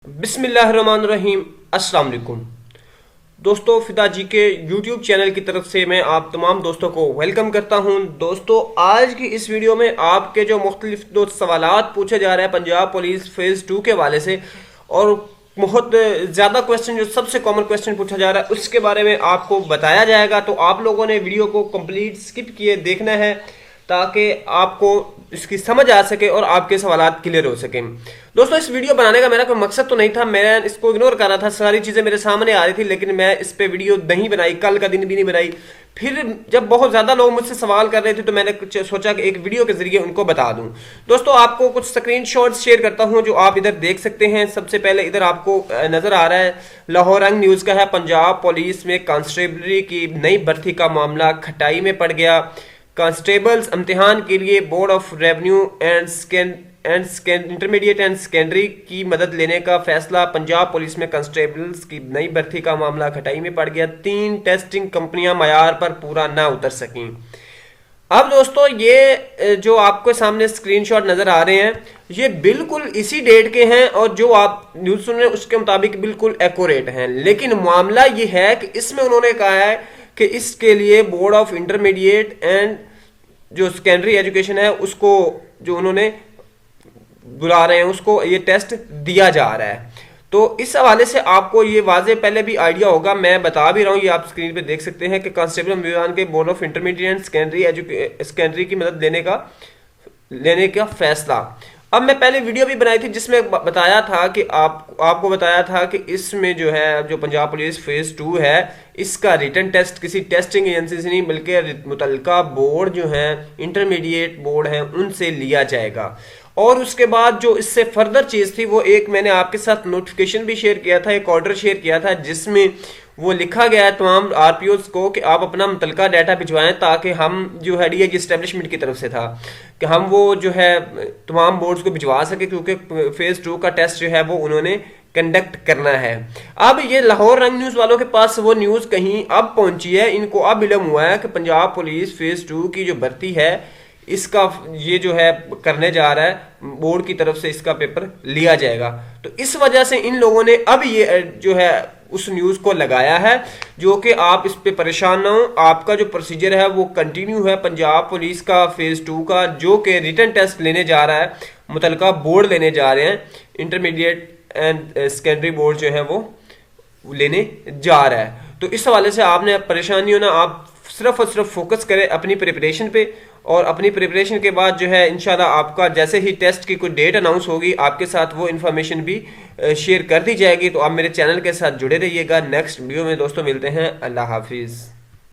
बिस्मिल्लाहिर्रहमानिर्रहीम। अस्सलाम वालेकुम दोस्तों, फिदा जी के यूट्यूब चैनल की तरफ से मैं आप तमाम दोस्तों को वेलकम करता हूं। दोस्तों, आज की इस वीडियो में आपके जो मुख्तलिफ दो सवालात पूछे जा रहे हैं पंजाब पुलिस फेज़ 2 के हवाले से, और बहुत ज़्यादा क्वेश्चन जो सबसे कॉमन क्वेश्चन पूछा जा रहा है उसके बारे में आपको बताया जाएगा। तो आप लोगों ने वीडियो को कंप्लीट स्किप किए देखना है ताकि आपको इसकी समझ आ सके और आपके सवालात क्लियर हो सके। दोस्तों, इस वीडियो बनाने का मेरा कोई मकसद तो नहीं था, मैं इसको इग्नोर कर रहा था, सारी चीज़ें मेरे सामने आ रही थी, लेकिन मैं इस पे वीडियो नहीं बनाई, कल का दिन भी नहीं बनाई। फिर जब बहुत ज़्यादा लोग मुझसे सवाल कर रहे थे तो मैंने सोचा कि एक वीडियो के जरिए उनको बता दूं। दोस्तों, आपको कुछ स्क्रीनशॉट्स शेयर करता हूं जो आप इधर देख सकते हैं। सबसे पहले इधर आपको नज़र आ रहा है, लाहौर रंग न्यूज़ का है, पंजाब पुलिस में कांस्टेबलरी की नई भर्ती का मामला खटाई में पड़ गया। कांस्टेबल्स इम्तिहान के लिए board of revenue intermediate and secondary की मदद लेने का फैसला। पंजाब पुलिस में कांस्टेबल्स की नई भर्ती का मामला खटाई में पड़ गया। 3 टेस्टिंग कंपनियां मयार पर पूरा ना उतर सकीं। अब दोस्तों, ये जो आपके सामने स्क्रीनशॉट नजर आ रहे हैं ये बिल्कुल इसी डेट के हैं और जो आप न्यूज़ सुन रहे हैं उसके मुताबिक बिल्कुल एक्यूरेट हैं। लेकिन मामला ये है कि इसमें उन्होंने कहा है कि इसके लिए बोर्ड ऑफ इंटरमीडिएट एंड जो सेकेंडरी एजुकेशन है उसको जो उन्होंने बुला रहे हैं उसको ये टेस्ट दिया जा रहा है। तो इस हवाले से आपको ये वाजे पहले भी आइडिया होगा, मैं बता भी रहा हूँ, ये आप स्क्रीन पे देख सकते हैं कि कांस्टेबल अभियान के board of intermediate and secondary की मदद लेने का फैसला। अब मैं पहले वीडियो भी बनाई थी जिसमें बताया था कि आपको बताया था कि इसमें जो है जो पंजाब पुलिस फेज़ 2 है इसका रिटन टेस्ट किसी टेस्टिंग एजेंसी से नहीं बल्कि मुतल्लिका बोर्ड जो है इंटरमीडिएट बोर्ड है उनसे लिया जाएगा। और उसके बाद जो इससे फर्दर चीज़ थी वो एक मैंने आपके साथ नोटिफिकेशन भी शेयर किया था, एक ऑर्डर शेयर किया था जिसमें वो लिखा गया है तमाम आरपीओज को कि आप अपना मुतल्लिका डाटा भिजवाएं, ताकि हम जो है डीआईजी एस्टेब्लिशमेंट की तरफ से था कि हम वो जो है तमाम बोर्ड्स को भिजवा सके, क्योंकि फेज़ 2 का टेस्ट जो है वो उन्होंने कंडक्ट करना है। अब ये लाहौर रंग न्यूज़ वालों के पास वो न्यूज़ कहीं अब पहुंची है, इनको अब इल्म हुआ है कि पंजाब पुलिस फेज़ 2 की जो भर्ती है इसका ये जो है करने जा रहा है, बोर्ड की तरफ से इसका पेपर लिया जाएगा। तो इस वजह से इन लोगों ने अब ये जो है उस न्यूज़ को लगाया है जो कि आप इस पे परेशान ना हो। आपका जो प्रोसीजर है वो कंटिन्यू है पंजाब पुलिस का फेज़ 2 का, जो कि रिटन टेस्ट लेने जा रहा है, मुतल्लिका बोर्ड लेने जा रहे हैं, इंटरमीडिएट एंड सेकेंडरी बोर्ड जो है वो लेने जा रहा है। तो इस हवाले से आपने परेशानी होना, आप सिर्फ और सिर्फ फोकस करें अपनी प्रिपरेशन पे, और अपनी प्रिपरेशन के बाद जो है इंशाल्लाह आपका जैसे ही टेस्ट की कोई डेट अनाउंस होगी आपके साथ वो इन्फॉर्मेशन भी शेयर कर दी जाएगी। तो आप मेरे चैनल के साथ जुड़े रहिएगा। नेक्स्ट वीडियो में दोस्तों मिलते हैं। अल्लाह हाफिज़।